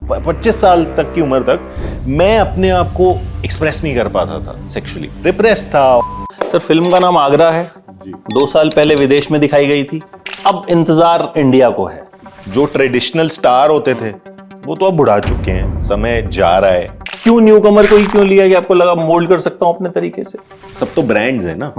25 साल तक की उम्र तक मैं अपने आप को एक्सप्रेस नहीं कर पाता था, सेक्सुअली रिप्रेस था। सर फिल्म का नाम आगरा है जी। 2 साल पहले विदेश में दिखाई गई थी, अब इंतजार इंडिया को है। जो ट्रेडिशनल स्टार होते थे वो तो अब बुढ़ा चुके हैं, समय जा रहा है। क्यों न्यू कमर को ही क्यों लिया कि आपको लगा मोल्ड कर सकता हूं अपने तरीके से? सब तो ब्रांड्स है ना,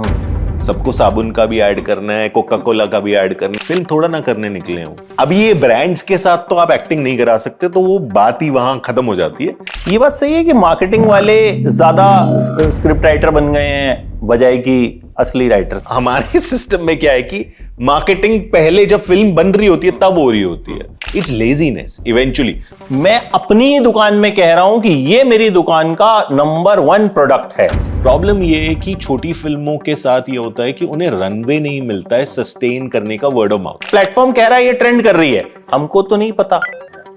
सबको साबुन का भी ऐड करना है, कोका कोला का भी ऐड करना है, फिल्म थोड़ा ना करने निकले हो। अब ये ब्रांड्स के साथ तो आप एक्टिंग नहीं करा सकते, तो वो बात ही वहां खत्म हो जाती है। ये बात सही है कि मार्केटिंग वाले ज्यादा स्क्रिप्ट राइटर बन गए हैं बजाय कि असली राइटर। हमारे सिस्टम में क्या है कि मार्केटिंग पहले जब फिल्म बन रही होती है तब हो रही होती है। It's laziness eventually. मैं अपनी ही दुकान में कह रहा हूं कि ये मेरी दुकान का नंबर 1 प्रोडक्ट है। प्रॉब्लम ये है कि छोटी फिल्मों के साथ ये होता है कि उन्हें रनवे नहीं मिलता है सस्टेन करने का, वर्ड ऑफ माउथ। प्लेटफॉर्म कह रहा है ये ट्रेंड कर रही है, हमको तो नहीं पता,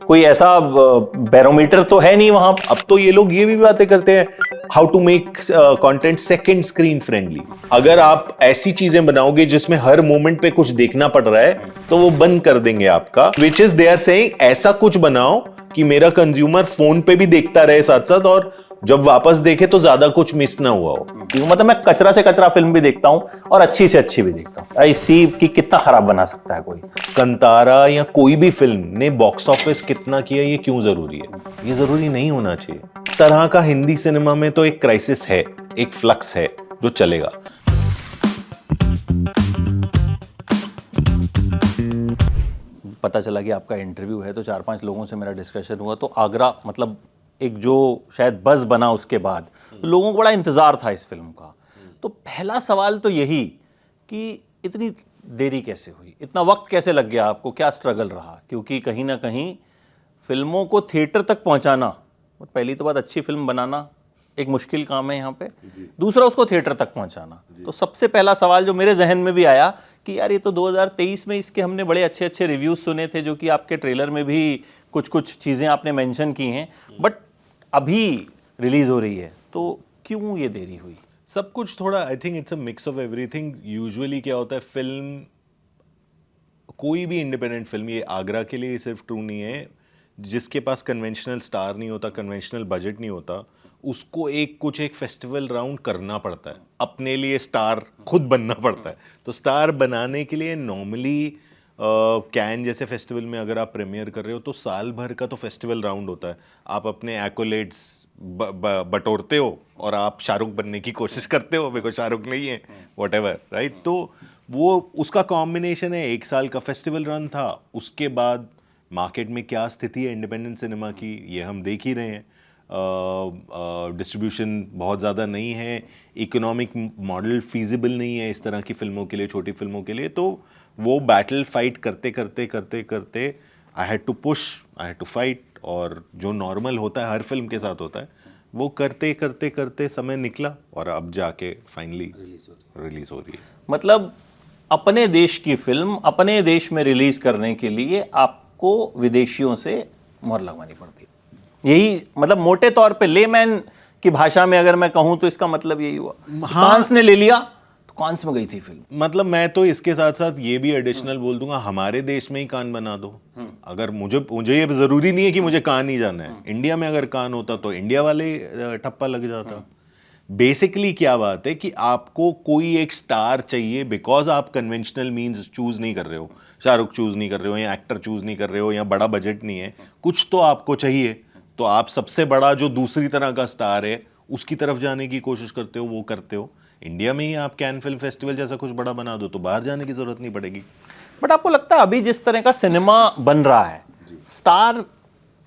कोई ऐसा बैरोमीटर तो है नहीं वहां। अब तो ये लोग ये भी बातें करते हैं how to make content second screen friendly. अगर आप ऐसी चीजें बनाओगे जिसमें हर मोमेंट पे कुछ देखना पड़ रहा है तो वो बंद कर देंगे आपका। Which is they are saying ऐसा कुछ बनाओ कि मेरा कंज्यूमर फोन पे भी देखता रहे साथ साथ, और जब वापस देखे तो ज्यादा कुछ मिस ना हुआ हो। मतलब मैं कचरा से कचरा फिल्म भी देखता हूं और अच्छी से अच्छी भी देखता हूं। आई सी कि कितना खराब बना सकता है कोई। कंतारा या कोई भी फिल्म ने बॉक्स ऑफिस कितना किया ये क्यों जरूरी है? ये जरूरी नहीं होना चाहिए। इस तरह का हिंदी सिनेमा में तो एक क्राइसिस है, एक फ्लक्स है जो चलेगा। पता चला कि आपका इंटरव्यू है तो 4-5 लोगों से मेरा डिस्कशन हुआ, तो आगरा मतलब एक जो शायद बज़ बना उसके बाद तो लोगों को बड़ा इंतज़ार था इस फिल्म का। तो पहला सवाल तो यही कि इतनी देरी कैसे हुई, इतना वक्त कैसे लग गया आपको, क्या स्ट्रगल रहा? क्योंकि कहीं ना कहीं फिल्मों को थिएटर तक पहुंचाना, पहली तो बात अच्छी फिल्म बनाना एक मुश्किल काम है यहाँ पे, दूसरा उसको थिएटर तक पहुंचाना। तो सबसे पहला सवाल जो मेरे जहन में भी आया कि यार ये तो 2023 में इसके हमने बड़े अच्छे अच्छे रिव्यूज सुने थे, जो कि आपके ट्रेलर में भी कुछ कुछ चीज़ें आपने मेंशन की हैं, बट अभी रिलीज हो रही है, तो क्यों ये देरी हुई? सब कुछ थोड़ा, I think it's a mix of everything. Usually क्या होता है, फिल्म कोई भी इंडिपेंडेंट फिल्म, ये आगरा के लिए सिर्फ ट्रू नहीं है, जिसके पास कन्वेंशनल स्टार नहीं होता, कन्वेंशनल बजट नहीं होता, उसको एक फेस्टिवल राउंड करना पड़ता है, अपने लिए स्टार खुद बनना पड़ता है। तो स्टार बनाने के लिए नॉर्मली कैन जैसे फेस्टिवल में अगर आप प्रीमियर कर रहे हो तो साल भर का तो फेस्टिवल राउंड होता है। आप अपने एक्कोलेट्स बटोरते हो और आप शाहरुख बनने की कोशिश करते हो, मेरे को शाहरुख नहीं है, व्हाटएवर, राइट। तो वो उसका कॉम्बिनेशन है। 1 साल का फेस्टिवल रन था, उसके बाद मार्केट में क्या स्थिति है इंडिपेंडेंट सिनेमा की ये हम देख ही रहे हैं। डिस्ट्रीब्यूशन बहुत ज़्यादा नहीं है, इकोनॉमिक मॉडल फीजिबल नहीं है इस तरह की फिल्मों के लिए, छोटी फिल्मों के लिए। तो वो बैटल फाइट करते करते करते करते I had to push, I had to fight, और जो नॉर्मल होता है हर फिल्म के साथ होता है, वो करते करते करते समय निकला और अब जाके फाइनली रिलीज हो रही है। मतलब अपने देश की फिल्म अपने देश में रिलीज करने के लिए आपको विदेशियों से मोहर लगवानी पड़ती है, यही मतलब मोटे तौर पे लेमैन की भाषा में अगर मैं कहूं तो इसका मतलब यही हुआ। कांस ने ले लिया तो कांस में गई थी फिल्म। मतलब मैं तो इसके साथ साथ ये भी एडिशनल बोल दूंगा, हमारे देश में ही कान बना दो। अगर मुझे ये जरूरी नहीं है कि मुझे कान ही जाना है, इंडिया में अगर कान होता तो इंडिया वाले ठप्पा लग जाता। बेसिकली क्या बात है कि आपको कोई एक स्टार चाहिए, बिकॉज आप कन्वेंशनल मींस चूज नहीं कर रहे हो, शाहरुख चूज नहीं कर रहे हो, या एक्टर चूज नहीं कर रहे हो, या बड़ा बजट नहीं है, कुछ तो आपको चाहिए। तो आप सबसे बड़ा जो दूसरी तरह का स्टार है उसकी तरफ जाने की कोशिश करते हो, वो करते हो। इंडिया में ही आप कैन फिल्म फेस्टिवल जैसा कुछ बड़ा बना दो तो बाहर जाने की जरूरत नहीं पड़ेगी। बट आपको लगता है अभी जिस तरह का सिनेमा बन रहा है, स्टार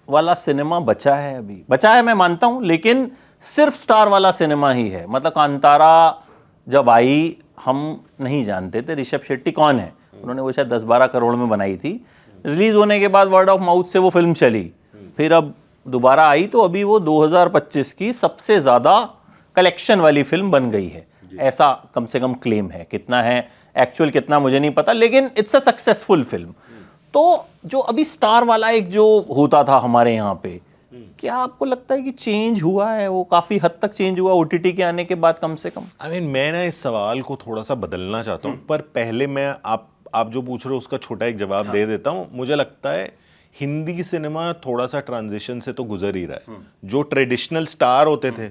वाला सिनेमा बचा है? अभी बचा है मैं मानता हूं, लेकिन सिर्फ स्टार वाला सिनेमा ही है। मतलब कांतारा जब आई हम नहीं जानते थे ऋषभ शेट्टी कौन है, उन्होंने वो शायद 10-12 करोड़ में बनाई थी। रिलीज होने के बाद वर्ड ऑफ माउथ से वो फिल्म चली, फिर अब दोबारा आई तो अभी वो 2025 की सबसे ज्यादा कलेक्शन वाली फिल्म बन गई है, ऐसा कम से कम क्लेम है। कितना है एक्चुअल कितना मुझे नहीं पता, लेकिन इट्स अ सक्सेसफुल फिल्म। तो जो अभी स्टार वाला एक जो होता था हमारे यहाँ पे, क्या आपको लगता है कि चेंज हुआ है? वो काफी हद तक चेंज हुआ ओटीटी के आने के बाद कम से कम। मैं ना इस सवाल को थोड़ा सा बदलना चाहता हूँ, पर पहले मैं आप जो पूछ रहे हो उसका छोटा एक जवाब दे देता हूँ। मुझे लगता है हिंदी सिनेमा थोड़ा सा ट्रांजिशन से तो गुजर ही रहा है। जो ट्रेडिशनल स्टार होते थे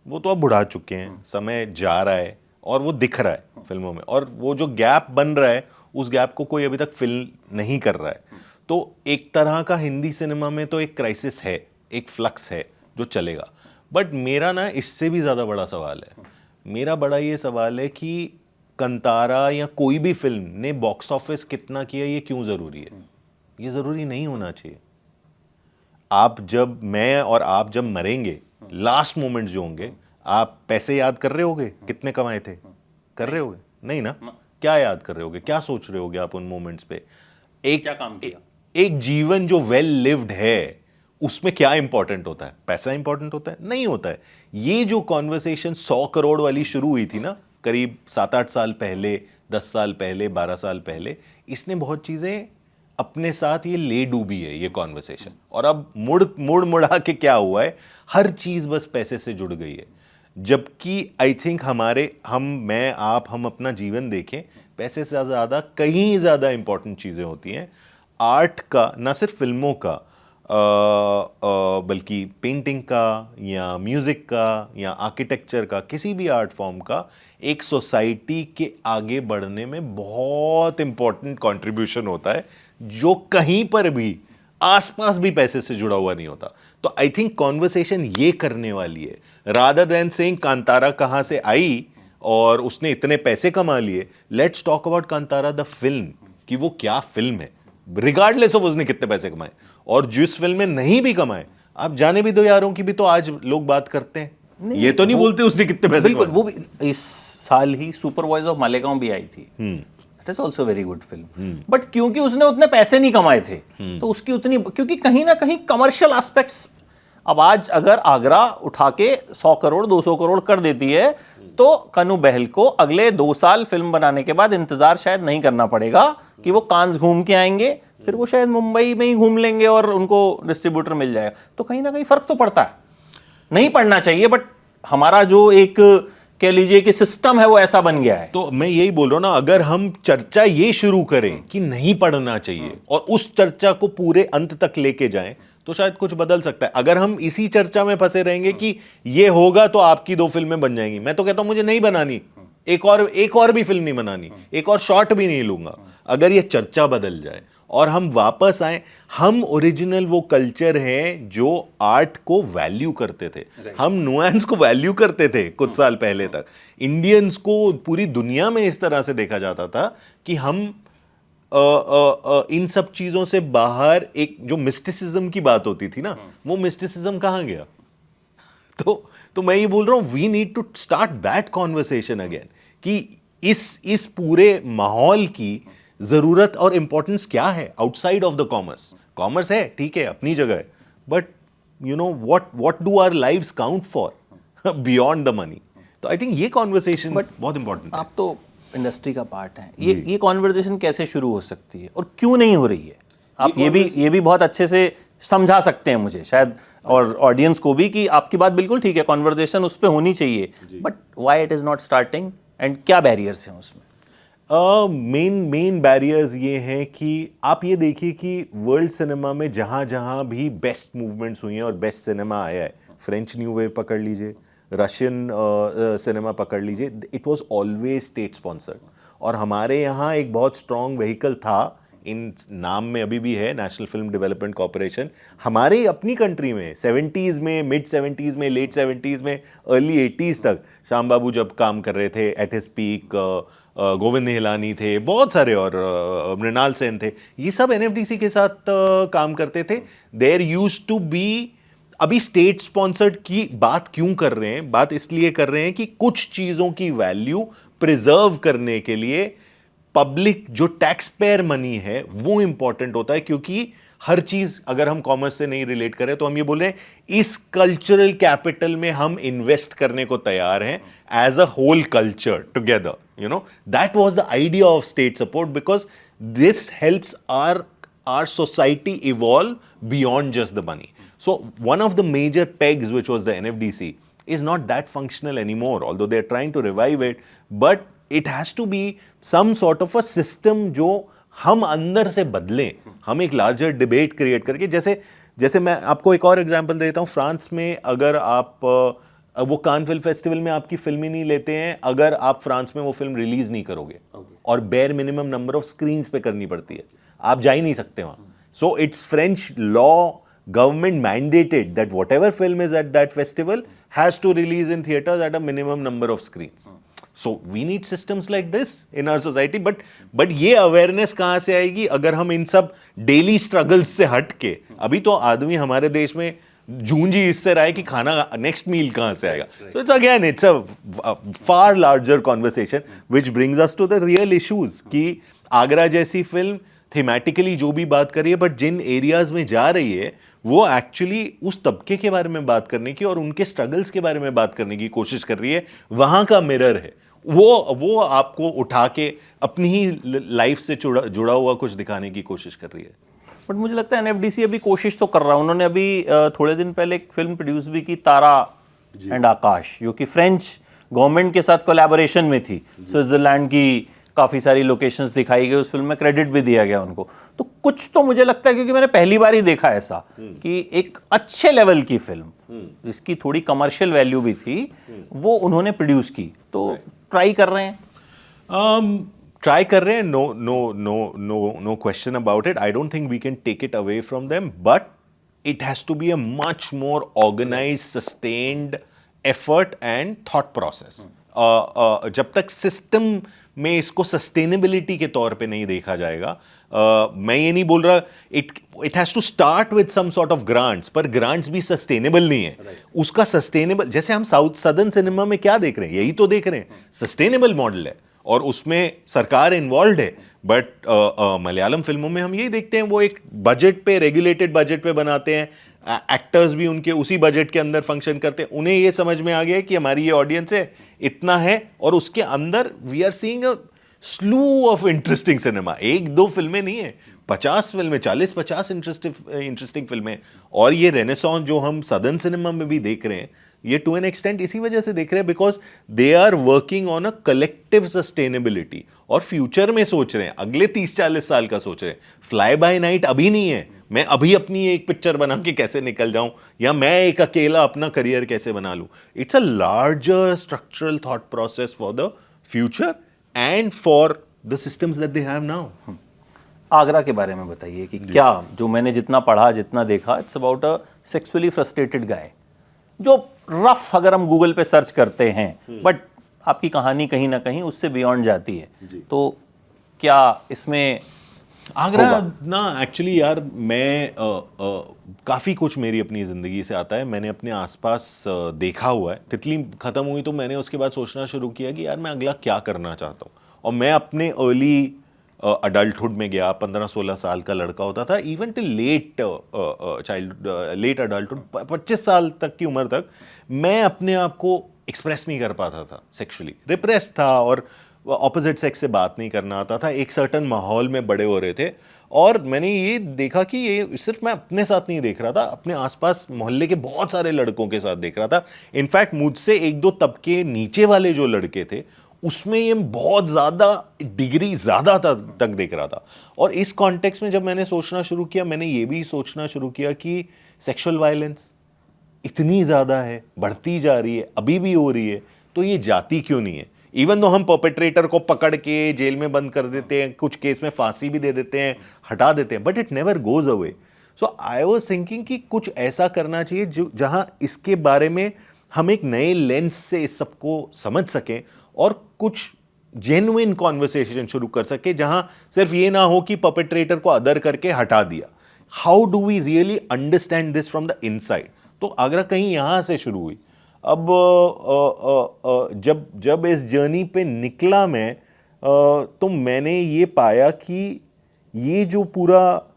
वो तो अब बुढ़ा चुके हैं, समय जा रहा है और वो दिख रहा है फिल्मों में, और वो जो गैप बन रहा है उस गैप को कोई अभी तक फिल नहीं कर रहा है। तो एक तरह का हिंदी सिनेमा में तो एक क्राइसिस है, एक फ्लक्स है जो चलेगा। बट मेरा ना इससे भी ज़्यादा बड़ा सवाल है, मेरा बड़ा ये सवाल है कि कंतारा या कोई भी फिल्म ने बॉक्स ऑफिस कितना किया ये क्यों ज़रूरी है? ये ज़रूरी नहीं होना चाहिए। आप जब, मैं और आप जब मरेंगे, लास्ट मोमेंट्स जो होंगे, आप पैसे याद कर रहे होगे कितने कमाए थे? कर रहे होगे? नहीं ना। क्या याद कर रहे होगे, क्या सोच रहे होगे आप उन मोमेंट्स पे? एक क्या काम किया? एक जीवन जो वेल लिव्ड है उसमें क्या इंपॉर्टेंट होता है? पैसा इंपॉर्टेंट होता है? नहीं होता है। ये जो कॉन्वर्सेशन 100 करोड़ वाली शुरू हुई थी ना, करीब 7-8 साल पहले, 10 साल पहले, 12 साल पहले, इसने बहुत चीजें अपने साथ ये ले डूबी है ये कॉन्वर्सेशन। और अब मुड़ा के क्या हुआ है, हर चीज बस पैसे से जुड़ गई है। जबकि आई थिंक मैं आप हम अपना जीवन देखें, पैसे से ज्यादा कहीं ज्यादा इंपॉर्टेंट चीजें होती हैं। आर्ट का, ना सिर्फ फिल्मों का, बल्कि पेंटिंग का या म्यूजिक का या आर्किटेक्चर का, किसी भी आर्ट फॉर्म का एक सोसाइटी के आगे बढ़ने में बहुत इंपॉर्टेंट कंट्रीब्यूशन होता है, जो कहीं पर भी आसपास भी पैसे से जुड़ा हुआ नहीं होता। तो आई थिंक कॉन्वर्सेशन ये करने वाली है, रादर देन सेइंग कांतारा कहां से आई और उसने इतने पैसे कमा लिए। Let's talk about Kantara the film, कि वो क्या फिल्म है, रिगार्डलेस ऑफ उसने कितने पैसे कमाए। और जिस फिल्म में नहीं भी कमाए, आप जाने भी दो यारों की भी तो आज लोग बात करते हैं, ये तो नहीं बोलते उसने कितने पैसे बिल्कुल। कमाए। वो भी इस साल ही सुपर वॉइस ऑफ मालेगांव भी आई थी, it is also very good film. But क्योंकि उसने उतने पैसे नहीं कमाए थे तो उसकी उतनी, क्योंकि कहीं ना कहीं कमर्शियल एस्पेक्ट्स, अब आज अगर आगरा उठा के 100 करोड़ 200 करोड़ कर देती है तो कनु बहल को अगले 2 साल फिल्म बनाने के बाद इंतजार शायद नहीं करना पड़ेगा कि वो कांस घूम के आएंगे, फिर वो शायद मुंबई में ही घूम लेंगे और उनको डिस्ट्रीब्यूटर मिल जाएगा। तो कहीं ना कहीं फर्क तो पड़ता है, नहीं पड़ना चाहिए, बट हमारा जो एक कह लीजिए कि सिस्टम है वो ऐसा बन गया है। तो मैं यही बोल रहा हूं ना, अगर हम चर्चा ये शुरू करें कि नहीं पढ़ना चाहिए और उस चर्चा को पूरे अंत तक लेके जाएं, तो शायद कुछ बदल सकता है। अगर हम इसी चर्चा में फंसे रहेंगे कि ये होगा तो आपकी 2 फिल्में बन जाएंगी, मैं तो कहता हूं मुझे नहीं बनानी, एक और भी फिल्म नहीं बनानी, एक और शॉट भी नहीं लूंगा। अगर ये चर्चा बदल जाए और हम वापस आए, हम ओरिजिनल वो कल्चर हैं जो आर्ट को वैल्यू करते थे, हम नुआंस को वैल्यू करते थे कुछ साल पहले तक। इंडियंस को पूरी दुनिया में इस तरह से देखा जाता था कि हम इन सब चीजों से बाहर, एक जो मिस्टिसिज्म की बात होती थी ना, वो मिस्टिसिज्म कहां गया? तो मैं ये बोल रहा हूं, we need to start that conversation again, कि इस पूरे माहौल की जरूरत और इंपॉर्टेंस क्या है outside of the commerce. Commerce है, ठीक है, अपनी जगह है, but you know what do our lives count for beyond the money. तो आई थिंक ये कॉन्वर्सेशन बहुत इंपॉर्टेंट है। आप तो इंडस्ट्री का पार्ट है, ये कॉन्वर्जेशन कैसे शुरू हो सकती है और क्यों नहीं हो रही है? आप ये भी बहुत अच्छे से समझा सकते हैं मुझे शायद, और ऑडियंस को भी, कि आपकी बात बिल्कुल ठीक है, कॉन्वर्जेशन उस पर होनी चाहिए, but why it is not starting and क्या बैरियर्स हैं उसमें? मेन बैरियर्स ये हैं कि आप ये देखिए कि वर्ल्ड सिनेमा में जहाँ जहाँ भी बेस्ट मूवमेंट्स हुई हैं और बेस्ट सिनेमा आया है, फ्रेंच न्यू वेव पकड़ लीजिए, रशियन सिनेमा पकड़ लीजिए, it was always state sponsored. और हमारे यहाँ एक बहुत स्ट्रॉन्ग व्हीकल था, इन नाम में अभी भी है, नेशनल फिल्म डेवलपमेंट कॉर्पोरेशन। हमारे अपनी कंट्री में 70s में, मिड 70s में, लेट 70s में, अर्ली 80s तक श्याम बाबू जब काम कर रहे थे at his peak, Govind Nihalani थे, बहुत सारे, और मृणाल सेन थे, ये सब एनएफडीसी के साथ काम करते थे। देयर यूज्ड टू बी, अभी स्टेट स्पॉन्सर्ड की बात क्यों कर रहे हैं? बात इसलिए कर रहे हैं कि कुछ चीजों की वैल्यू प्रिजर्व करने के लिए पब्लिक जो टैक्स पेयर मनी है वो इंपॉर्टेंट होता है। क्योंकि हर चीज, अगर हम कॉमर्स से नहीं रिलेट करें तो हम ये बोल रहे हैं इस कल्चरल कैपिटल में हम इन्वेस्ट करने को तैयार हैं as a whole culture together. You know, that was the idea of state support, because this helps our society evolve beyond just the money. So one of the major pegs, which was the NFDC, is not that functional anymore, although they're trying to revive it, but it has to be some sort of a system जो हम अंदर से बदलें, हम एक larger debate create करके, जैसे मैं आपको एक और एग्जांपल देता हूँ। फ्रांस में अगर आप वो कान फिल्म फेस्टिवल में आपकी फिल्म ही नहीं लेते हैं अगर आप फ्रांस में वो फिल्म रिलीज नहीं करोगे, और bare minimum number of screens पे करनी पड़ती है, आप जा ही नहीं सकते वहां। So it's French law, government mandated that whatever film is at that festival has to release in theaters at a minimum number of screens. So we need systems like this in our society, but ये awareness कहाँ से आएगी अगर हम इन सब daily struggles से हट के, अभी तो आदमी हमारे देश में जूझ ही इससे रहा है कि खाना next meal कहाँ से आएगा. So it's a far larger conversation which brings us to the real issues कि आगरा जैसी फिल्म थीमेटिकली जो भी बात कर रही है, बट जिन एरियाज में जा रही है वो एक्चुअली उस तबके के बारे में बात करने की और उनके स्ट्रगल्स के बारे में बात करने की कोशिश कर रही है, वहां का मिरर है वो आपको उठा के अपनी ही लाइफ से जुड़ा हुआ कुछ दिखाने की कोशिश कर रही है। बट मुझे लगता है एनएफडीसी अभी कोशिश तो कर रहा है। उन्होंने अभी थोड़े दिन पहले एक फिल्म प्रोड्यूस भी की, तारा एंड आकाश, जो कि फ्रेंच गवर्नमेंट के साथ कोलैबोरेशन में थी। स्विट्जरलैंड की काफ़ी सारी लोकेशंस दिखाई गई, उस फिल्म में क्रेडिट भी दिया गया उनको। तो कुछ तो मुझे लगता है, क्योंकि मैंने पहली बार ही देखा ऐसा कि एक अच्छे लेवल की फिल्म जिसकी थोड़ी कमर्शियल वैल्यू भी थी वो उन्होंने प्रोड्यूस की। तो ट्राई कर रहे हैं, no question about it. I don't think we can take it away from them, but it has to be a much more organized, sustained effort and thought process. जब तक सिस्टम में इसको sustainability के तौर पे नहीं देखा जाएगा, मैं ये नहीं बोल रहा it has to start with some sort of grants, पर ग्रांट्स भी सस्टेनेबल नहीं है। उसका सस्टेनेबल, जैसे हम साउथ सदर्न सिनेमा में क्या देख रहे हैं, यही तो देख रहे हैं, सस्टेनेबल मॉडल है और उसमें सरकार इन्वॉल्व है। बट मलयालम फिल्मों में हम यही देखते हैं, वो एक बजट पे, रेगुलेटेड बजट पे बनाते हैं, एक्टर्स भी उनके उसी बजट के अंदर फंक्शन करते हैं। उन्हें ये समझ में आ गया है कि हमारी ये ऑडियंस है, इतना है, और उसके अंदर we are seeing a slew of interesting cinema. एक दो फिल्में नहीं है, 50 फिल्में, 40-50 इंटरेस्टिंग फिल्में। और ये रेनेसॉन्स जो हम सदर्न सिनेमा में भी देख रहे हैं, ये टू एन एक्सटेंट इसी वजह से देख रहे हैं because they are working on a collective sustainability, और फ्यूचर में सोच रहे हैं, अगले 30-40 साल का सोच रहे हैं। फ्लाई बाय नाइट अभी नहीं है, मैं अभी अपनी एक पिक्चर बना के कैसे निकल जाऊं, या मैं एक अकेला अपना करियर कैसे बना लूं। It's a larger structural thought process for the future and for the systems that they have now. Agra के बारे में बताइए कि क्या, जो मैंने जितना पढ़ा, जितना देखा, it's about a sexually frustrated guy, जो रफ अगर हम गूगल पे सर्च करते हैं, बट आपकी कहानी कहीं ना कहीं उससे बियॉन्ड जाती है। तो क्या इसमें आगरा ना, एक्चुअली यार मैं काफ़ी कुछ मेरी अपनी ज़िंदगी से आता है, मैंने अपने आसपास देखा हुआ है। तितली ख़त्म हुई तो मैंने उसके बाद सोचना शुरू किया कि यार मैं अगला क्या करना चाहता हूँ, और मैं अपने अर्ली अडल्टहुड में गया। 15-16 साल का लड़का होता था, even till late late adulthood, 25 साल तक की उम्र तक मैं अपने आप को एक्सप्रेस नहीं कर पाता था, सेक्सुअली रिप्रेस था, और ऑपोजिट सेक्स से बात नहीं करना आता था। एक सर्टन माहौल में बड़े हो रहे थे, और मैंने ये देखा कि ये सिर्फ मैं अपने साथ नहीं देख रहा था, अपने आसपास मोहल्ले के बहुत सारे लड़कों के साथ देख रहा था। इनफैक्ट मुझसे एक दो तबके नीचे वाले जो लड़के थे, उसमें ये बहुत ज़्यादा डिग्री ज़्यादा तक देख रहा था। और इस कॉन्टेक्स्ट में जब मैंने सोचना शुरू किया, मैंने ये भी सोचना शुरू किया कि सेक्सुअल वायलेंस इतनी ज़्यादा है, बढ़ती जा रही है, अभी भी हो रही है, तो ये जाती क्यों नहीं है। इवन तो हम परपेट्रेटर को पकड़ के जेल में बंद कर देते हैं, कुछ केस में फांसी भी दे देते हैं, हटा देते हैं, but it never goes away. So I was thinking कि कुछ ऐसा करना चाहिए जो जहां इसके बारे में हम एक नए लेंस से इस सबको समझ सकें और कुछ जेन्युइन कॉन्वर्सेशन शुरू कर सके, जहां सिर्फ ये ना हो कि परपेट्रेटर को अदर करके हटा दिया। How do we really understand this from the inside. तो आगरा कहीं यहां से शुरू हुई। अब जब इस जर्नी पे निकला मैं, तो मैंने ये पाया कि ये जो पूरा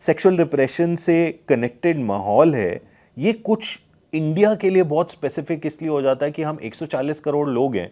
सेक्सुअल रिप्रेशन से कनेक्टेड माहौल है, ये कुछ इंडिया के लिए बहुत स्पेसिफिक इसलिए हो जाता है कि हम 140 करोड़ लोग हैं।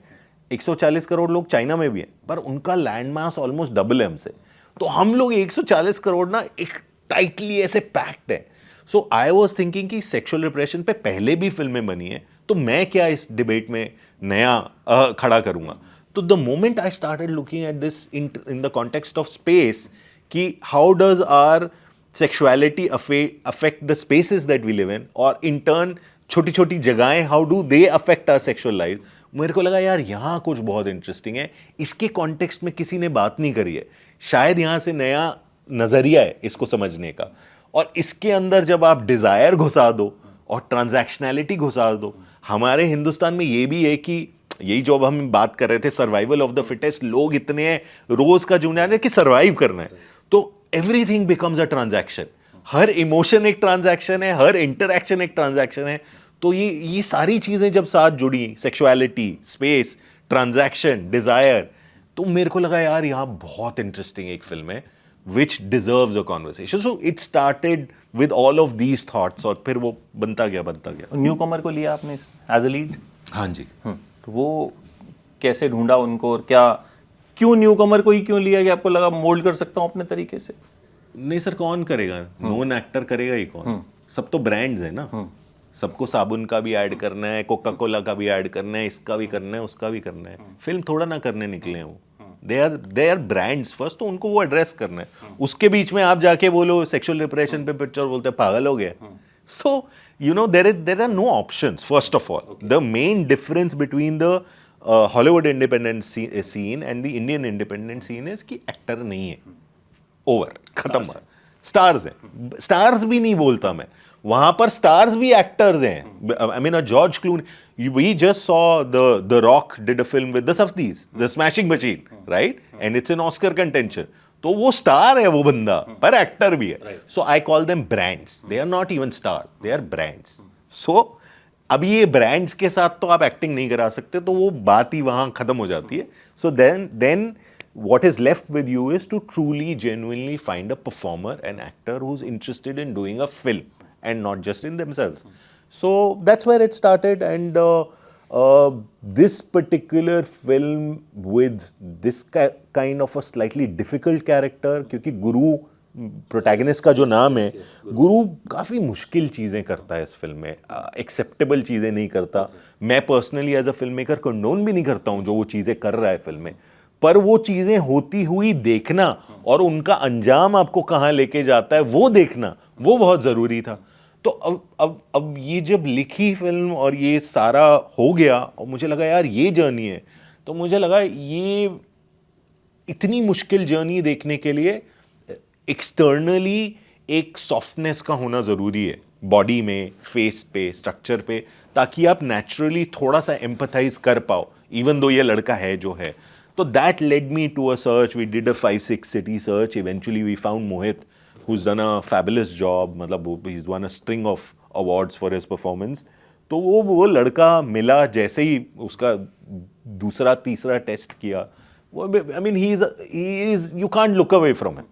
140 करोड़ लोग चाइना में भी हैं, पर उनका लैंड मास ऑलमोस्ट डबल है हमसे। तो हम लोग 140 करोड़ ना एक टाइटली ऐसे पैक्ड है। सो आई वॉज थिंकिंग कि सेक्सुअल रिप्रेशन पे पहले भी फिल्में बनी हैं, तो मैं क्या इस डिबेट में नया खड़ा करूंगा। तो the moment I started looking at this in the context of space कि how does our sexuality affect the spaces that we live in, और in turn छोटी छोटी जगहें how do they affect our sexual life. मेरे को लगा यार यहाँ कुछ बहुत इंटरेस्टिंग है, इसके कॉन्टेक्स्ट में किसी ने बात नहीं करी है, शायद यहाँ से नया नजरिया है इसको समझने का. और इसके अंदर जब आप डिजायर घुसा दो और ट्रांजैक्शनैलिटी घुसा दो, हमारे हिंदुस्तान में ये भी है कि यही जो अब हम बात कर रहे थे सर्वाइवल ऑफ द फिटेस्ट, लोग इतने हैं रोज का जीवन है कि सर्वाइव करना है, तो everything becomes a transaction. Her emotion एक ट्रांजैक्शन है, हर इंटरैक्शन एक ट्रांजैक्शन है. तो ये सारी चीजें जब साथ जुड़ी, सेक्सुअलिटी, स्पेस, ट्रांजैक्शन, डिजायर, तो मेरे को लगा यार यहाँ बहुत इंटरेस्टिंग एक फिल्म है which deserves a conversation. So it started with all of these thoughts और फिर वो बनता गया. न्यू कमर को लिया आपने एज अ लीड? हाँ जी. तो वो कैसे ढूंढा उनको, और क्या क्यों न्यू कमर को ही क्यों लिया कि आपको लगा मोल्ड कर सकता हूँ अपने तरीके से? नहीं सर, कौन करेगा? नोन एक्टर करेगा ही कौन? सब तो ब्रांड्स है ना. सबको साबुन का भी ऐड करना है, कोका कोला का भी ऐड करना है, इसका भी करना है, उसका भी करना है. फिल्म थोड़ा ना करने निकले हैं वो. दे आर ब्रांड्स फर्स्ट, तो उनको वो एड्रेस करना है. उसके बीच में आप जाके बोलो सेक्सुअल रिप्रेशन पे पिक्चर, बोलते पागल हो गया. सो you know there are no options. First of all, the main difference between the Hollywood independent scene and the Indian independent scene is कि एक्टर नहीं है, ओवर, खत्म. स्टार्स हैं. स्टार्स भी नहीं बोलता मैं, वहां पर स्टार्स भी एक्टर्स हैं. I mean George Clooney, we just saw the Rock did a film with the Safdies, the Smashing Machine, right, and it's an Oscar contention. तो वो स्टार है वो बंदा, पर एक्टर भी है. So I call them brands. They are not even star, they are brands. So अब ये ब्रांड्स के साथ तो आप एक्टिंग नहीं करा सकते, तो वो बात ही वहां खत्म हो जाती है. So then what is left with you is to truly genuinely find a performer, an actor who's interested in doing a film and not just in themselves. So that's where it started, and this particular film with this kind of a slightly difficult character, क्योंकि गुरु protagonist का जो नाम है, गुरु काफ़ी मुश्किल चीज़ें करता है इस फिल्म में, एक्सेप्टेबल चीज़ें नहीं करता. मैं personally as a film maker condone भी नहीं करता हूँ जो वो चीज़ें कर रहा है फिल्म में, पर वो चीज़ें होती हुई देखना और उनका अंजाम आपको कहाँ लेके जाता है वो देखना, वो बहुत ज़रूरी था. तो अब ये जब लिखी फिल्म और ये सारा हो गया और मुझे लगा यार ये जर्नी है, तो मुझे लगा ये इतनी मुश्किल जर्नी देखने के लिए एक्सटर्नली एक सॉफ्टनेस का होना ज़रूरी है, बॉडी में, फेस पे, स्ट्रक्चर पे, ताकि आप नेचुरली थोड़ा सा एम्पथाइज कर पाओ, इवन दो ये लड़का है जो है. So that led me to a search. We did a 5-6 city search. Eventually we found Mohit, who's done a fabulous job. मतलब he's won a string of awards for his performance. तो वो लड़का मिला जैसे ही उसका दूसरा तीसरा टेस्ट किया, I mean he is you can't look away from him.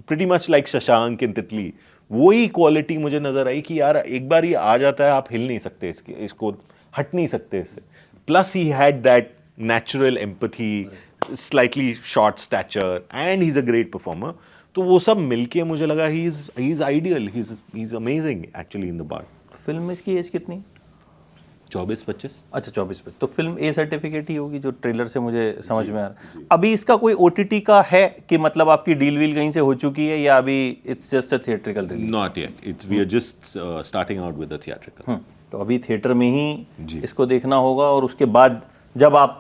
Pretty much like Shashank इन तितली. वही क्वालिटी मुझे नजर आई कि यार एक बार ये आ जाता है, आप हिल नहीं सकते इसको हट नहीं सकते इससे. Plus he had that natural empathy, slightly short stature, and he's a great performer. तो वो सब मिलके मुझे लगा he's ideal, he's amazing actually in the part. Film में इसकी एज कितनी? 24-25. अच्छा 24-25. तो फिल्म ए सर्टिफिकेट ही होगी जो ट्रेलर से मुझे समझ में आ रहा है. अभी इसका कोई OTT का है कि मतलब आपकी डील वील कहीं से हो चुकी है, या अभी it's just a theatrical release? Not yet. We are just starting out with the theatrical. तो अभी थिएटर में ही इसको देखना होगा, और उसके बाद जब आप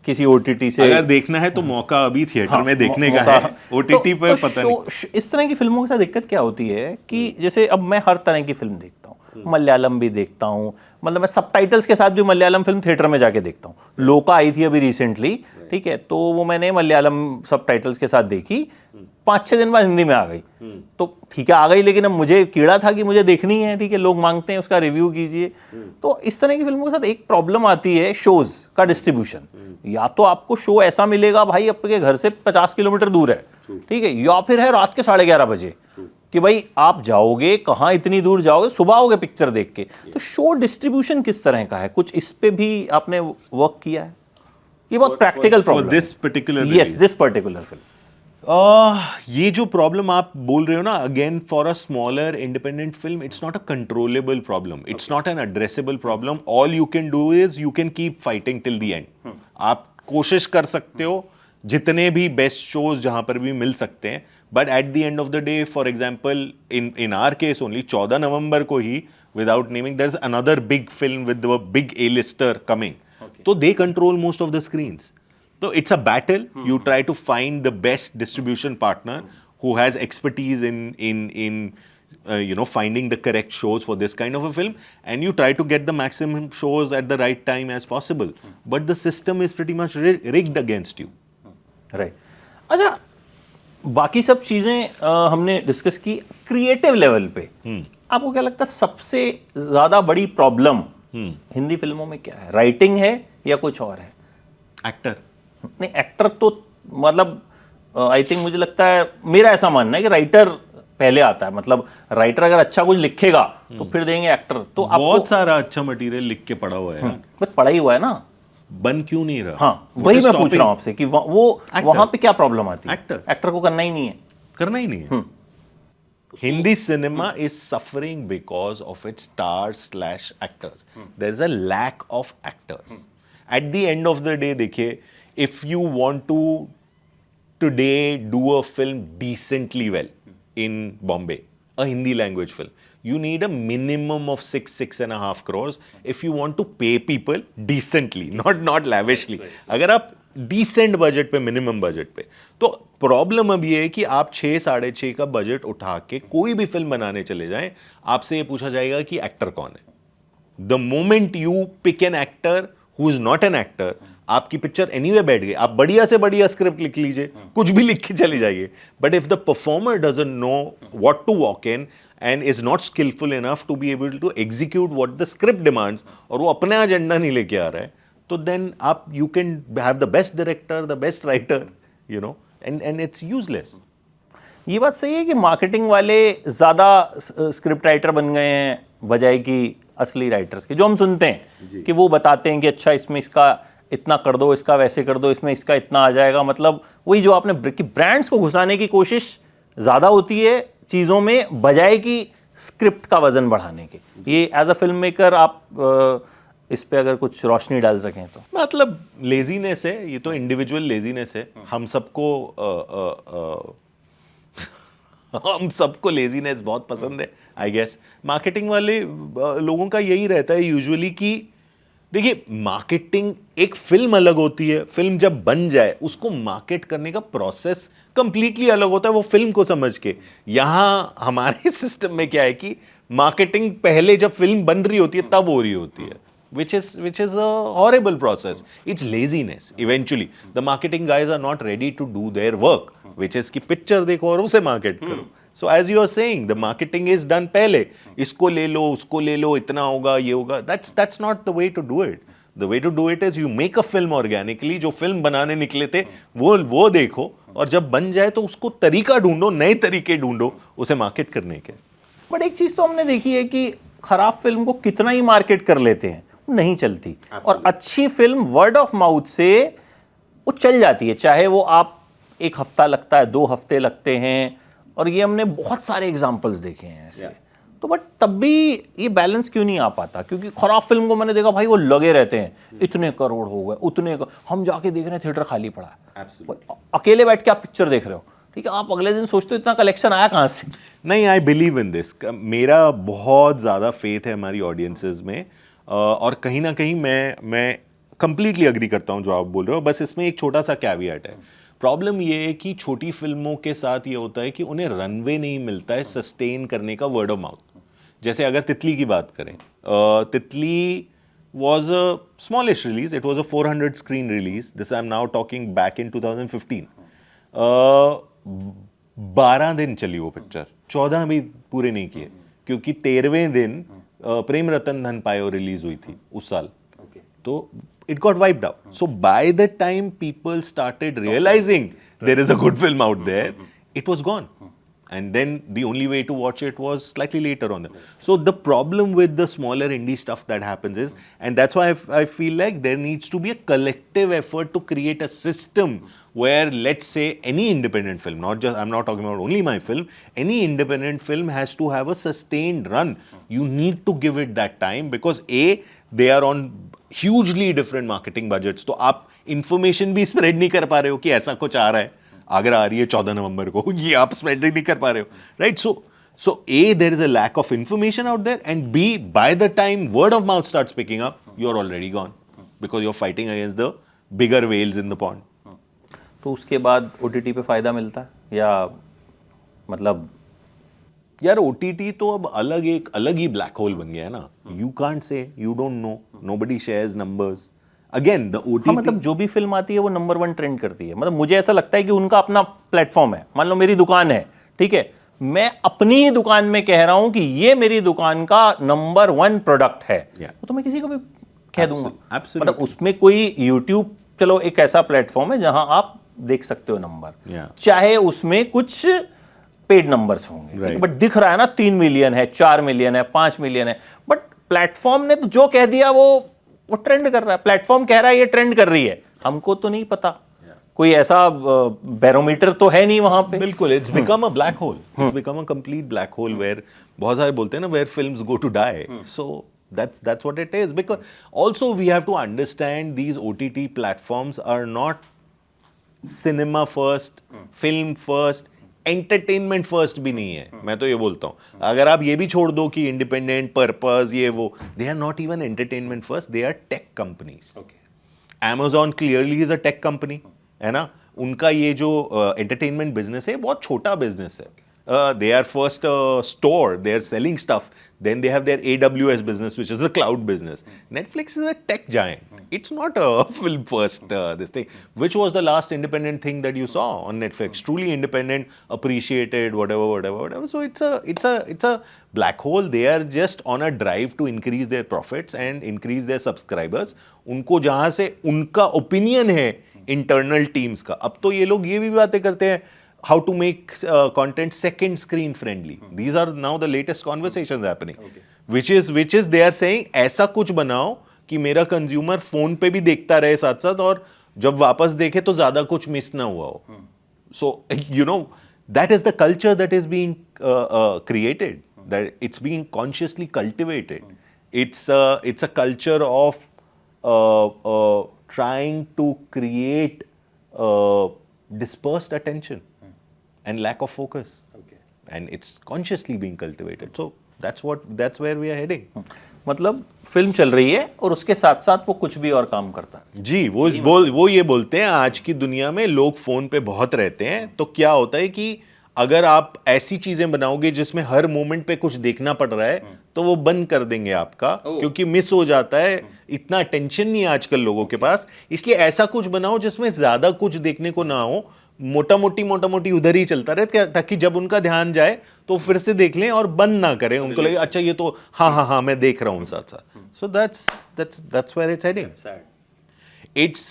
किसी OTT से अगर देखना है तो मौका अभी थिएटर में देखने का है, OTT पे पता नहीं. इस तरह की फिल्मों के साथ दिक्कत क्या होती है कि जैसे अब मैं हर तरह की फिल्म देखता हूँ, मलयालम भी देखता हूँ, मतलब मैं सबटाइटल्स के साथ भी मलयालम फिल्म थिएटर में जाके देखता हूँ. लोका आई थी अभी रिसेंटली, ठीक है, तो वो मैंने मलयालम सबटाइटल्स के साथ देखी, 5-6 दिन बाद हिंदी में आ गई. तो ठीक है आ गई, लेकिन अब मुझे कीड़ा था कि मुझे देखनी है, ठीक है, लोग मांगते हैं उसका रिव्यू कीजिए. तो इस तरह की फिल्मों के साथ एक प्रॉब्लम आती है शोज का डिस्ट्रीब्यूशन. या तो आपको शो ऐसा मिलेगा भाई आपके घर से 50 किलोमीटर दूर है, ठीक है, या फिर है रात के 11:30 बजे कि भाई आप जाओगे कहाँ, इतनी दूर जाओगे, सुबह आओगे पिक्चर देख के. तो शो डिस्ट्रीब्यूशन किस तरह का है, कुछ इस पे भी आपने वर्क किया है? ये बहुत practical problem. This particular yes, this particular film. ये जो प्रॉब्लम आप बोल रहे हो ना, again for a smaller independent film it's not a controllable problem, it's not an addressable problem. All you can do is you can keep fighting till the end. आप कोशिश कर सकते हो जितने भी बेस्ट शोज जहां पर भी मिल सकते हैं, but at the end of the day, for example in our case only 14 November को ही, without naming, there is another big film with a big A lister coming, तो they control most of the screens. So it's a battle. You try to find the best distribution partner who has expertise in finding the correct shows for this kind of a film, and you try to get the maximum shows at the right time as possible. But the system is pretty much rigged against you. Right. अच्छा, बाकी सब चीजें हमने discuss की. Creative level पे आपको क्या लगता है सबसे ज्यादा बड़ी प्रॉब्लम हिंदी फिल्मों में क्या है? राइटिंग है या कुछ और है? Actor. नहीं, एक्टर तो मतलब आई थिंक, मुझे लगता है, मेरा ऐसा मानना है कि राइटर पहले आता है. मतलब राइटर अगर अच्छा कुछ लिखेगा तो फिर देंगे एक्टर. तो आपको बहुत सारा अच्छा मटेरियल लिख के पड़ा हुआ है, बस पढ़ा ही हुआ है ना, बन क्यों नहीं रहा? हाँ, वही मैं पूछ रहा हूँ आपसे कि वो वहां पे क्या प्रॉब्लम आती है? एक्टर को करना ही नहीं है. करना ही नहीं है. Hindi cinema is suffering because of its stars/actors. There is a lack of actors. At the end of the day, देखिए, if you want to today do a film decently well in Bombay, a Hindi language film, you need a minimum of 6.5 crores if you want to pay people decently, not lavishly. अगर आप decent budget पे, minimum budget पे, तो problem अब ये है कि आप 6-6.5 का बजट उठा के कोई भी फिल्म बनाने चले जाएं, आपसे ये पूछा जाएगा कि एक्टर कौन है. The moment you pick an actor who is not an actor, आपकी पिक्चर एनीवे बैठ गई. आप बढ़िया से बढ़िया स्क्रिप्ट लिख लीजिए, कुछ भी लिख के चले जाइए, but if the performer doesn't know what to walk in and is not skillful enough to be able to execute what the script demands, और वो अपना एजेंडा नहीं लेके आ रहा है, तो then आप you can have the best director, the best writer, and it's useless. ये बात सही है कि मार्केटिंग वाले ज्यादा स्क्रिप्ट राइटर बन गए हैं बजाय कि असली राइटर्स के, जो हम सुनते हैं कि वो बताते हैं कि अच्छा इसमें इसका इतना कर दो, इसका वैसे कर दो, इसमें इसका इतना आ जाएगा. मतलब वही जो आपने ब्रांड्स को घुसाने की कोशिश ज्यादा होती है चीजों में बजाय कि स्क्रिप्ट का वजन बढ़ाने के. ये एज अ फिल्म मेकर आप इस पे अगर कुछ रोशनी डाल सकें तो. मतलब लेजीनेस है, ये तो इंडिविजुअल लेजीनेस है. हम सबको लेजीनेस बहुत पसंद है, आई गेस. मार्केटिंग वाले लोगों का यही रहता है यूजुअली कि देखिए, मार्केटिंग, एक फिल्म अलग होती है, फिल्म जब बन जाए उसको मार्केट करने का प्रोसेस कंप्लीटली अलग होता है, वो फिल्म को समझ के. यहां हमारे सिस्टम में क्या है कि मार्केटिंग पहले जब फिल्म बन रही होती है तब हो रही होती है, which is a horrible process. It's laziness. Eventually, the marketing guys are not ready to do their work, which is कि पिक्चर देखो और उसे मार्केट करो. So as you are saying, the marketing is done पहले. इसको ले लो, उसको ले लो, इतना होगा, ये होगा. That's not the way to do it. The way to do it is you make a film organically. जो फिल्म बनाने निकले थे वो देखो, और जब बन जाए तो उसको तरीका ढूंढो, नए तरीके ढूंढो उसे मार्केट करने के. बट एक चीज तो हमने देखी है कि खराब फिल्म को कितना ही मार्केट कर लेते हैं, नहीं चलती. और अच्छी फिल्म वर्ड ऑफ माउथ से वो चल जाती है, चाहे वो आप 1 हफ्ता लगता है, 2 हफ्ते लगते हैं, और ये हमने बहुत सारे एग्जांपल्स देखे हैं ऐसे. तो बट तब भी ये बैलेंस क्यों नहीं आ पाता? क्योंकि खराब फिल्म को मैंने देखा भाई, वो लगे रहते हैं, इतने करोड़ हो गए, उतने हम जाके देख रहे हैं, थिएटर खाली पड़ा है, अकेले बैठ के आप पिक्चर देख रहे हो, ठीक है, आप अगले दिन सोचते हो इतना कलेक्शन आया कहाँ से? नहीं, आई बिलीव इन दिस. मेरा बहुत ज़्यादा फेथ है हमारी ऑडियंसेस में, और कहीं ना कहीं मैं कंप्लीटली अग्री करता हूँ जो आप बोल रहे हो. बस इसमें एक छोटा सा कैविएट है. प्रॉब्लम ये है कि छोटी फिल्मों के साथ ये होता है कि उन्हें रनवे नहीं मिलता है सस्टेन करने का, वर्ड ऑफ माउथ. जैसे अगर तितली की बात करें, तितली was a smallish release. It was a 400 screen release. This I'm now talking back in 2015. 12 दिन चली वो पिक्चर, 14 भी पूरे नहीं किए, क्योंकि 13वें दिन प्रेम रतन धन पायो रिलीज हुई थी उस साल. तो it got wiped out. So by the time people started realizing there is a good film out there, it was gone. and then the only way to watch it was slightly later on. So the problem with the smaller indie stuff that happens is, and that's why I feel like there needs to be a collective effort to create a system where, let's say, any independent film, not just, I'm not talking about only my film, any independent film has to have a sustained run. You need to give it that time because they are on hugely different marketing budgets. तो आप information भी spread नहीं कर पा रहे हो कि ऐसा कुछ आ रहा है, आगरा आ रही है 14 नवंबर को, ये आप स्प्रेड नहीं कर पा रहे हो, right? So A, there is a lack of information out there, and B, by the time word of mouth starts picking up, you're already gone because you're fighting against the bigger whales in the pond. तो उसके बाद OTT पे फायदा मिलता है या मतलब? यार OTT तो अब एक अलग ही ब्लैक होल बन गया है ना. You can't say, you don't know, nobody shares numbers. Again the OTT, मतलब जो भी फिल्म आती है वो नंबर 1 ट्रेंड करती है. मतलब मुझे ऐसा लगता है कि उनका अपना प्लेटफॉर्म है. मान लो मेरी दुकान है, ठीक है, मैं अपनी ही दुकान में कह रहा हूं कि ये मेरी दुकान का नंबर 1 प्रोडक्ट है, तो मैं किसी को भी कह दूंगा. मतलब उसमें कोई यूट्यूब, चलो एक ऐसा प्लेटफॉर्म है जहां आप देख सकते हो नंबर, चाहे उसमें कुछ पेड नंबर्स होंगे, बट दिख रहा है ना 3 मिलियन है, 4 मिलियन है, 5 मिलियन है, बट प्लेटफॉर्म ने तो जो कह दिया वो ट्रेंड कर रहा है. प्लेटफॉर्म कह रहा है ये ट्रेंड कर रही है, हमको तो नहीं पता, कोई ऐसा बैरोमीटर तो है नहीं वहां पे. बिल्कुल, it's become a black hole, it's become a complete black hole where बहुत सारे बोलते हैं ना, where films go to die. So that's what it is, because also we have to understand these OTT platforms are not cinema first, film first, entertainment first भी नहीं है. मैं तो ये बोलता हूँ, अगर आप ये भी छोड़ दो कि इंडिपेंडेंट पर्पस ये वो, they are not even entertainment first, they are tech companies. Amazon clearly is a tech company, है ना. उनका ये जो एंटरटेनमेंट बिजनेस है बहुत छोटा बिजनेस है. They are first a store, they are selling stuff, then they have their AWS business, which is a cloud business. Netflix is a tech giant, it's not a film first this thing. Which was the last independent thing that you saw on Netflix, truly independent, appreciated, whatever. So it's a black hole. They are just on a drive to increase their profits and increase their subscribers. उनको जहाँ से उनका opinion है internal teams का. अब तो ये लोग ये भी बातें करते हैं, how to make content second screen friendly. These are now the latest conversations happening. Which is they are saying ऐसा कुछ बनाओ कि मेरा कंज्यूमर फोन पे भी देखता रहे साथ साथ, और जब वापस देखे तो ज्यादा कुछ मिस ना हुआ हो. So that is the culture that is being created, that it's being consciously cultivated. It's a culture of trying to create dispersed attention and lack of focus, and it's consciously being cultivated. So that's where we are heading. मतलब film चल रही है और उसके साथ साथ वो कुछ भी और काम करता है. जी, वो ये बोलते हैं, आज की दुनिया में लोग फोन पे बहुत रहते हैं, तो क्या होता है कि अगर आप ऐसी चीजें बनाओगे जिसमें हर मोमेंट पे कुछ देखना पड़ रहा है, तो वो बंद कर देंगे आपका, क्योंकि मिस हो जाता है. इतना टेंशन नहीं है आजकल लोगों के पास, इसलिए ऐसा कुछ बनाओ जिसमें ज्यादा कुछ देखने को ना हो, मोटा मोटी उधर ही चलता रहे, ताकि जब उनका ध्यान जाए तो फिर से देख लें और बंद ना करें, उनको लगे अच्छा ये तो हाँ मैं देख रहा हूँ साथ साथ. सो that's where it's heading. It's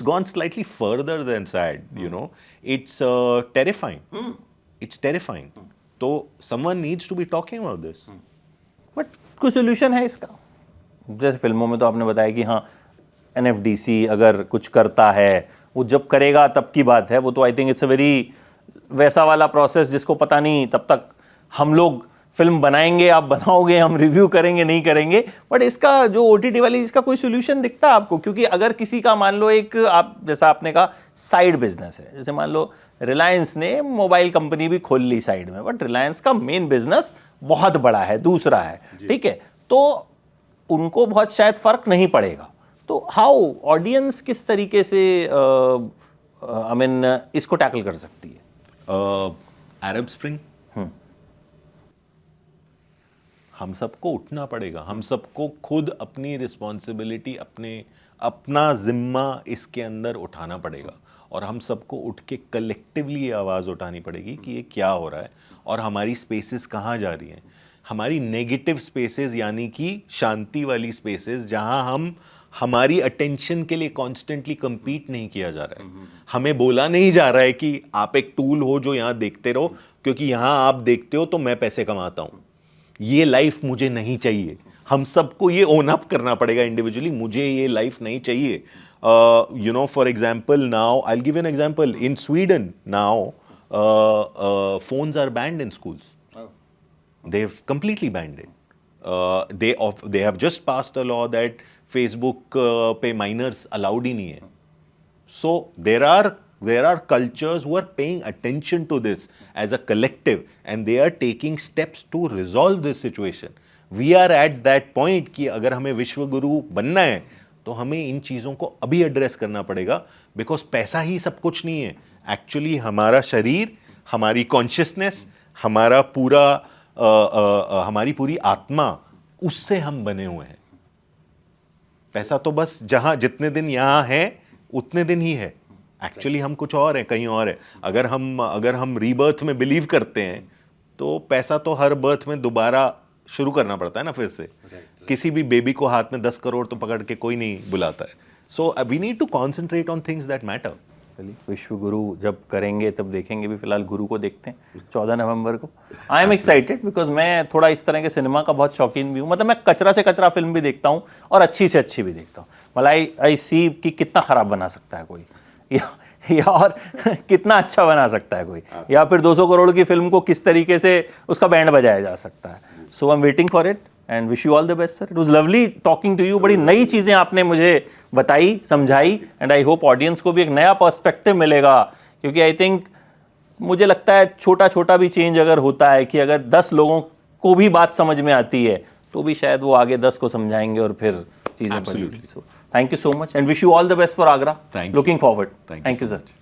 gone slightly further than sad, It's terrifying. It's terrifying. So someone needs to be talking about this. But कोई सोल्यूशन है इसका? जैसे फिल्मों में तो आपने बताया कि हाँ NFDC अगर कुछ करता है, वो जब करेगा तब की बात है. वो तो I think it's a very वैसा वाला प्रोसेस जिसको पता नहीं, तब तक हम लोग फिल्म बनाएंगे, आप बनाओगे, हम रिव्यू करेंगे, नहीं करेंगे. बट इसका जो OTT वाली, इसका कोई सोल्यूशन दिखता है आपको? क्योंकि अगर किसी का मान लो एक, आप जैसा आपने कहा, साइड बिजनेस है, जैसे मान लो रिलायंस ने मोबाइल कंपनी भी खोल ली साइड में, बट रिलायंस का मेन बिजनेस बहुत बड़ा है, दूसरा है, ठीक है, तो उनको बहुत शायद फर्क नहीं पड़ेगा. तो हाउ ऑडियंस किस तरीके से आई मीन इसको टैकल कर सकती है? अरब स्प्रिंग, हम सबको उठना पड़ेगा, हम सबको खुद अपनी रिस्पॉन्सिबिलिटी, अपना जिम्मा इसके अंदर उठाना पड़ेगा, और हम सबको उठ के कलेक्टिवली आवाज़ उठानी पड़ेगी कि ये क्या हो रहा है और हमारी स्पेसेस कहाँ जा रही हैं. हमारी नेगेटिव स्पेसेस, यानी कि शांति वाली स्पेसेस, जहाँ हम हमारी अटेंशन के लिए कॉन्स्टेंटली compete नहीं किया जा रहा है। हमें बोला नहीं जा रहा है कि आप एक टूल हो जो यहाँ देखते रहो, क्योंकि यहाँ आप देखते हो तो मैं पैसे कमाता हूँ। ये लाइफ मुझे नहीं चाहिए। हम सबको ये ओन अप करना पड़ेगा इंडिविजुअली, मुझे ये लाइफ नहीं चाहिए। You know, for example, now I will give an example. In Sweden now phones are banned in schools. They've completely banned it. They have just passed a law that Facebook पे minors allowed ही नहीं है. So there are cultures who are paying attention to this as a collective, and they are taking steps to resolve this situation. We are at that point कि अगर हमें विश्व गुरु बनना है तो हमें इन चीज़ों को अभी एड्रेस करना पड़ेगा, बिकॉज पैसा ही सब कुछ नहीं है। एक्चुअली हमारा शरीर, हमारी कॉन्शियसनेस, हमारा पूरा हमारी पूरी आत्मा, उससे हम बने हुए हैं। पैसा तो बस जहाँ जितने दिन यहाँ है उतने दिन ही है। एक्चुअली हम कुछ और हैं, कहीं और है। अगर हम रीबर्थ में बिलीव करते हैं तो पैसा तो हर बर्थ में दोबारा शुरू करना पड़ता है ना फिर से। किसी भी बेबी को हाथ में 10 करोड़ तो पकड़ के कोई नहीं बुलाता है। So we need to concentrate on things that matter. विश्व गुरु जब करेंगे तब देखेंगे भी, फिलहाल गुरु को देखते हैं 14 नवंबर को। आई एम एक्साइटेड बिकॉज मैं थोड़ा इस तरह के सिनेमा का बहुत शौकीन भी हूँ। मतलब मैं कचरा से कचरा फिल्म भी देखता हूँ और अच्छी से अच्छी भी देखता हूँ। मतलब आई सी कि कितना खराब बना सकता है कोई, या और कितना अच्छा बना सकता है कोई, या फिर 200 करोड़ की फिल्म को किस तरीके से उसका बैंड बजाया जा सकता है। So I am waiting for it and wish you all the best sir. It was lovely talking to you. बड़ी नई चीज़ें आपने मुझे बताई, समझाई, एंड आई होप ऑडियंस को भी एक नया पर्सपेक्टिव मिलेगा, क्योंकि आई थिंक मुझे लगता है छोटा छोटा भी चेंज अगर होता है कि अगर 10 लोगों को भी बात समझ में आती है तो भी शायद वो आगे 10 को समझाएंगे और फिर चीज़ें बनेंगी। So thank you so much and wish you all the best for Agra. Thank you. Looking forward. Thank you thank you so sir. much.